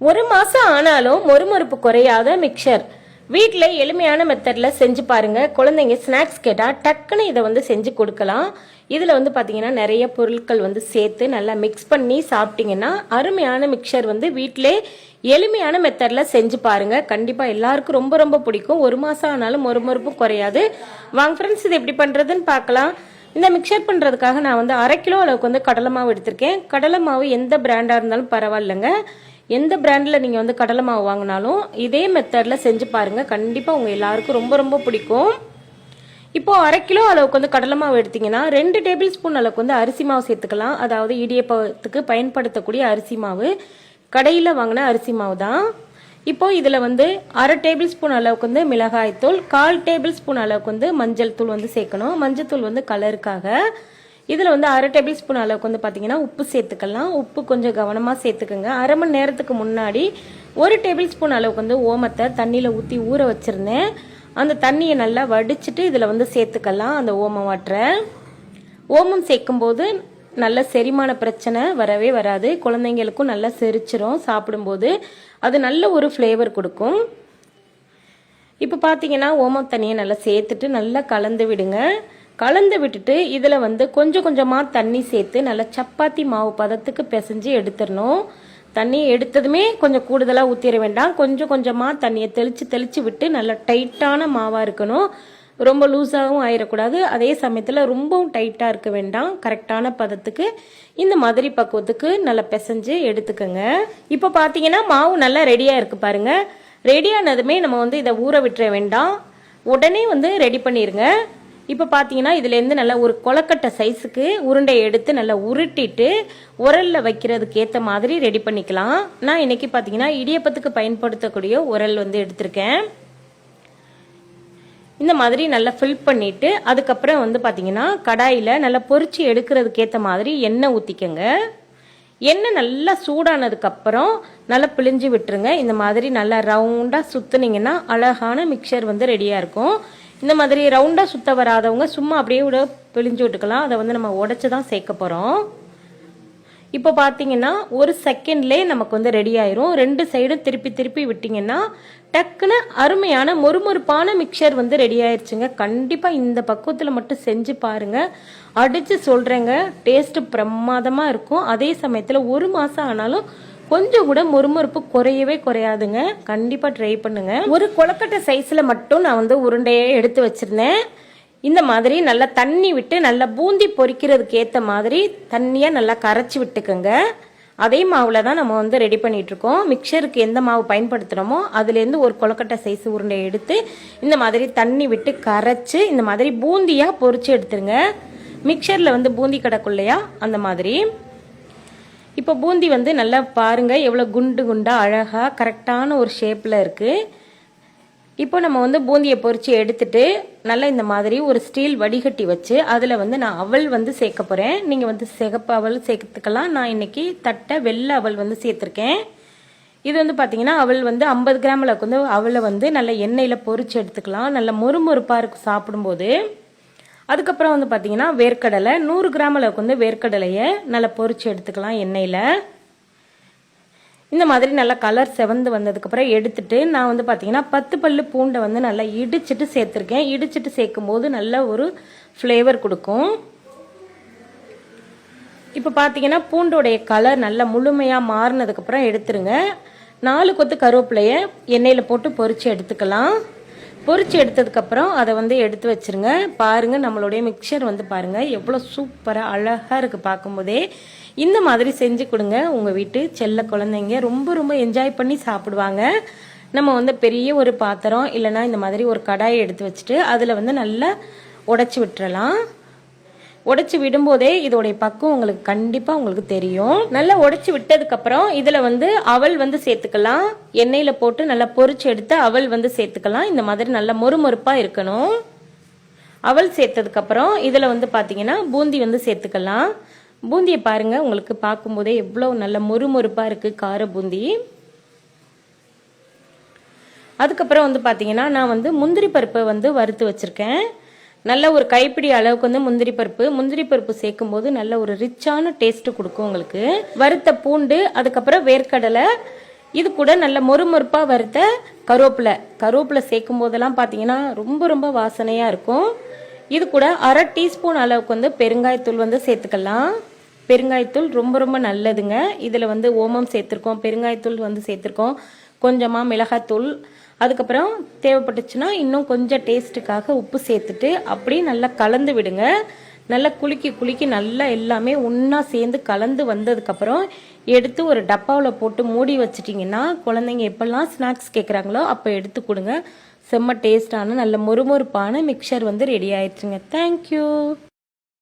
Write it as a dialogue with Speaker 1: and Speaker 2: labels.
Speaker 1: ஒரு மாசம் ஆனாலும் மொறுமொறுப்பு குறையாத மிக்சர் வீட்ல எளிமையான மெத்தட்ல செஞ்சு பாருங்க. குழந்தைங்க ஸ்நாக்ஸ் கேட்டா டக்குன்னு இதை வந்து செஞ்சு கொடுக்கலாம். இதுல வந்து பாத்தீங்கன்னா நிறைய பொருட்கள் வந்து சேர்த்து நல்லா மிக்ஸ் பண்ணி சாப்பிட்டீங்கன்னா அருமையான மிக்சர் வந்து வீட்டிலே எளிமையான மெத்தட்ல செஞ்சு பாருங்க. கண்டிப்பா எல்லாருக்கும் ரொம்ப ரொம்ப பிடிக்கும். ஒரு மாசம் ஆனாலும் மொறுமொறுப்பும் குறையாது. வாங்க ஃப்ரெண்ட்ஸ், இது எப்படி பண்றதுன்னு பார்க்கலாம். இந்த மிக்சர் பண்றதுக்காக நான் வந்து 1/2 கிலோ அளவுக்கு வந்து கடலை மாவு எடுத்திருக்கேன். கடலை மாவு எந்த பிராண்டா இருந்தாலும் பரவாயில்லைங்க. எந்த பிராண்டில் நீங்கள் வந்து கடலை மாவு வாங்கினாலும் இதே மெத்தடில் செஞ்சு பாருங்கள். கண்டிப்பாக உங்கள் எல்லாருக்கும் ரொம்ப ரொம்ப பிடிக்கும். இப்போது 1/2 கிலோ அளவுக்கு வந்து கடலை மாவு எடுத்திங்கன்னா 2 டேபிள் ஸ்பூன் அளவுக்கு வந்து அரிசி மாவு சேர்த்துக்கலாம். அதாவது இடியப்பத்துக்கு பயன்படுத்தக்கூடிய அரிசி மாவு, கடையில் வாங்கின அரிசி மாவு தான். இப்போது இதில் வந்து 1/2 டேபிள் ஸ்பூன் அளவுக்கு வந்து மிளகாய்த்தூள், 1/4 டேபிள் ஸ்பூன் அளவுக்கு வந்து மஞ்சள் தூள் வந்து சேர்க்கணும். மஞ்சள் தூள் வந்து கலருக்காக. இதில் வந்து 1/2 டேபிள் ஸ்பூன் அளவுக்கு வந்து பார்த்தீங்கன்னா உப்பு சேர்த்துக்கலாம். உப்பு கொஞ்சம் கவனமாக சேர்த்துக்கோங்க. 1/2 மணி நேரத்துக்கு முன்னாடி 1 டேபிள் ஸ்பூன் அளவுக்கு வந்து ஓமத்தை தண்ணியில் ஊற்றி ஊற வச்சுருந்தேன். அந்த தண்ணியை நல்லா வடிச்சிட்டு இதில் வந்து சேர்த்துக்கலாம். அந்த ஓமம் வாட்டரை ஓமம் சேர்க்கும்போது நல்ல செரிமான பிரச்சனை வரவே வராது. குழந்தைங்களுக்கும் நல்லா செரிச்சிரும். சாப்பிடும்போது அது நல்ல ஒரு ஃப்ளேவர் கொடுக்கும். இப்போ பார்த்தீங்கன்னா ஓமம் தண்ணியை நல்லா சேர்த்துட்டு நல்லா கலந்து விடுங்க. கலந்து விட்டுட்டு இதில் வந்து கொஞ்சம் கொஞ்சமாக தண்ணி சேர்த்து நல்லா சப்பாத்தி மாவு பதத்துக்கு பிசைஞ்சு எடுத்துடணும். தண்ணியை எடுத்ததுமே கொஞ்சம் கூடுதலாக ஊற்றிட வேண்டாம். கொஞ்சம் கொஞ்சமாக தண்ணியை தெளித்து விட்டு நல்லா டைட்டான மாவாக இருக்கணும். ரொம்ப லூஸாகவும் ஆயிடக்கூடாது. அதே சமயத்தில் ரொம்பவும் டைட்டாக இருக்க வேண்டாம். கரெக்டான பதத்துக்கு இந்த மாதிரி பக்குவத்துக்கு நல்லா பிசைஞ்சு எடுத்துக்கோங்க. இப்போ பார்த்தீங்கன்னா மாவு நல்லா ரெடியாக இருக்குது பாருங்கள். ரெடியானதுமே நம்ம வந்து இதை ஊற விட்டுற வேண்டாம். உடனே வந்து ரெடி பண்ணிடுங்க. இப்போ பார்த்தீங்கன்னா இதுலேருந்து நல்லா ஒரு கொலக்கட்டை சைஸுக்கு உருண்டையை எடுத்து நல்லா உருட்டிட்டு உரலில் வைக்கிறதுக்கு ஏற்ற மாதிரி ரெடி பண்ணிக்கலாம். நான் இன்னைக்கு பார்த்தீங்கன்னா இடியப்பத்துக்கு பயன்படுத்தக்கூடிய உரல் வந்து எடுத்திருக்கேன். இந்த மாதிரி நல்லா ஃபில் பண்ணிட்டு அதுக்கப்புறம் வந்து பார்த்தீங்கன்னா கடாயில் நல்லா பொரிச்சு எடுக்கிறதுக்கு ஏற்ற மாதிரி எண்ணெய் ஊற்றிக்கங்க. எண்ணெய் நல்லா சூடானதுக்கப்புறம் நல்லா பிழிஞ்சு விட்டுருங்க. இந்த மாதிரி நல்லா ரவுண்டாக சுற்றுனீங்கன்னா அழகான மிக்சர் வந்து ரெடியாக இருக்கும். இந்த மாதிரி ரவுண்டாக சுத்த வராதவங்க சும்மா அப்படியே விட பிழிஞ்சு விட்டுக்கலாம். அதை வந்து நம்ம உடைச்சு தான் சேர்க்க போகிறோம். இப்போ பார்த்தீங்கன்னா ஒரு செகண்ட்லேயே நமக்கு வந்து ரெடி ஆயிரும். 2 சைடும் திருப்பி திருப்பி விட்டிங்கன்னா டக்குன்னு அருமையான மொறுமொறுப்பான மிக்சர் வந்து ரெடி ஆயிடுச்சுங்க. கண்டிப்பாக இந்த பக்குவத்தில் மட்டும் செஞ்சு பாருங்க. அடித்து சொல்கிறேங்க, டேஸ்ட்டு பிரமாதமாக இருக்கும். அதே சமயத்தில் ஒரு மாதம் ஆனாலும் கொஞ்சம் கூட மொறுமொறுப்பு குறையவே குறையாதுங்க. கண்டிப்பா ட்ரை பண்ணுங்க. ஒரு கொலக்கட்டை சைஸ்ல மட்டும் நான் வந்து உருண்டையை எடுத்து வச்சிருந்தேன். இந்த மாதிரி நல்லா தண்ணி விட்டு நல்லா பூந்தி பொரிக்கிறதுக்கு ஏற்ற மாதிரி தண்ணியா நல்லா கரைச்சி விட்டுக்கோங்க. அதே மாவுல தான் நம்ம வந்து ரெடி பண்ணிட்டு இருக்கோம். மிக்சருக்கு எந்த மாவு பயன்படுத்துகிறோமோ அதுலேருந்து ஒரு கொலக்கட்டை சைஸ் உருண்டையை எடுத்து இந்த மாதிரி தண்ணி விட்டு கரைச்சி இந்த மாதிரி பூந்தியா பொரிச்சு எடுத்துருங்க. மிக்சர்ல வந்து பூந்தி கிடக்குள்ளையா அந்த மாதிரி. இப்போ பூந்தி வந்து நல்லா பாருங்கள் எவ்வளோ குண்டு குண்டாக அழகாக கரெக்டான ஒரு ஷேப்பில் இருக்குது. இப்போ நம்ம வந்து பூந்தியை பொரித்து எடுத்துட்டு நல்லா இந்த மாதிரி ஒரு ஸ்டீல் வடிகட்டி வச்சு அதில் வந்து நான் அவல் வந்து சேர்க்க போகிறேன். நீங்கள் வந்து சிகப்பு அவல் சேர்த்துக்கலாம். நான் இன்னைக்கு தட்டை வெள்ளை அவல் வந்து சேர்த்துருக்கேன். இது வந்து பார்த்தீங்கன்னா அவல் வந்து 50 கிராம் அளவுக்கு வந்து அவலை வந்து நல்லா எண்ணெயில் பொரித்து எடுத்துக்கலாம். நல்லா மொறுமொறுப்பாக இருக்கும் சாப்பிடும்போது. அதுக்கப்புறம் வந்து பார்த்தீங்கன்னா வேர்க்கடலை 100 கிராம் அளவுக்கு வந்து வேர்க்கடலையை நல்லா பொரிச்சு எடுத்துக்கலாம் எண்ணெயில். இந்த மாதிரி நல்லா கலர் செவந்து வந்ததுக்கப்புறம் எடுத்துட்டு நான் வந்து பார்த்தீங்கன்னா 10 பல்லு பூண்டை வந்து நல்லா இடிச்சிட்டு சேர்த்துருக்கேன். இடிச்சிட்டு சேர்க்கும் போது நல்ல ஒரு ஃப்ளேவர் கொடுக்கும். இப்போ பார்த்தீங்கன்னா பூண்டோடைய கலர் நல்லா முழுமையாக மாறினதுக்கப்புறம் எடுத்துருங்க. 4 கொத்து கருவேப்பிலையை எண்ணெயில் போட்டு பொரிச்சு எடுத்துக்கலாம். பொரிச்சு எடுத்ததுக்கப்புறம் அதை வந்து எடுத்து வச்சிருங்க. பாருங்க நம்மளுடைய மிக்சர் வந்து பாருங்க எவ்வளோ சூப்பராக அழகாக இருக்குது பார்க்கும்போதே. இந்த மாதிரி செஞ்சு கொடுங்க. உங்கள் வீட்டு செல்ல குழந்தைங்க ரொம்ப ரொம்ப என்ஜாய் பண்ணி சாப்பிடுவாங்க. நம்ம வந்து பெரிய ஒரு பாத்திரம் இல்லைன்னா இந்த மாதிரி ஒரு கடாயை எடுத்து வச்சுட்டு அதில் வந்து நல்லா உடைச்சி விட்டுறலாம். உடைச்சி விடும்போதே இதோடைய பக்கம் உங்களுக்கு கண்டிப்பாக உங்களுக்கு தெரியும். நல்லா உடைச்சி விட்டதுக்கப்புறம் இதில் வந்து அவல் வந்து சேர்த்துக்கலாம். எண்ணெயில் போட்டு நல்லா பொரிச்சு எடுத்து அவல் வந்து சேர்த்துக்கலாம். இந்த மாதிரி நல்லா மொறுமொறுப்பாக இருக்கணும். அவல் சேர்த்ததுக்கப்புறம் இதில் வந்து பார்த்தீங்கன்னா பூந்தி வந்து சேர்த்துக்கலாம். பூந்தியை பாருங்கள், உங்களுக்கு பார்க்கும்போதே எவ்வளோ நல்ல மொறுமொறுப்பாக இருக்குது கார பூந்தி. அதுக்கப்புறம் வந்து பார்த்தீங்கன்னா நான் வந்து முந்திரி பருப்பை வந்து வறுத்து வச்சுருக்கேன். நல்ல ஒரு கைப்பிடி அளவுக்கு வந்து முந்திரி பருப்பு சேர்க்கும் போது நல்ல ஒரு ரிச்சான டேஸ்ட் கொடுக்கும் உங்களுக்கு. வறுத்த பூண்டு, அதுக்கப்புறம் வேர்க்கடலை, இது கூட நல்ல மொறுமொறுப்பாக வறுத்த கருவேப்பிலை சேர்க்கும் போதெல்லாம் பார்த்தீங்கன்னா ரொம்ப ரொம்ப வாசனையாக இருக்கும். இது கூட 1/2 டீஸ்பூன் அளவுக்கு வந்து பெருங்காயத்தூள் வந்து சேர்த்துக்கலாம். பெருங்காயத்தூள் ரொம்ப ரொம்ப நல்லதுங்க. இதில் வந்து ஓமம் சேர்த்துருக்கோம், பெருங்காயத்தூள் வந்து சேர்த்துருக்கோம், கொஞ்சமாக மிளகாத்தூள், அதுக்கப்புறம் தேவைப்பட்டுச்சுன்னா இன்னும் கொஞ்சம் டேஸ்ட்டுக்காக உப்பு சேர்த்துட்டு அப்படியே நல்லா கலந்து விடுங்க. நல்லா குலுக்கி நல்லா எல்லாமே ஒன்றா சேர்ந்து கலந்து வந்ததுக்கப்புறம் எடுத்து ஒரு டப்பாவில் போட்டு மூடி வச்சிட்டிங்கன்னா குழந்தைங்க எப்பெல்லாம் ஸ்நாக்ஸ் கேட்குறாங்களோ அப்போ எடுத்து கொடுங்க. செம்ம டேஸ்டான நல்ல மொறுமொறுப்பான மிக்சர் வந்து ரெடி ஆயிடுச்சுங்க. தேங்க்யூ.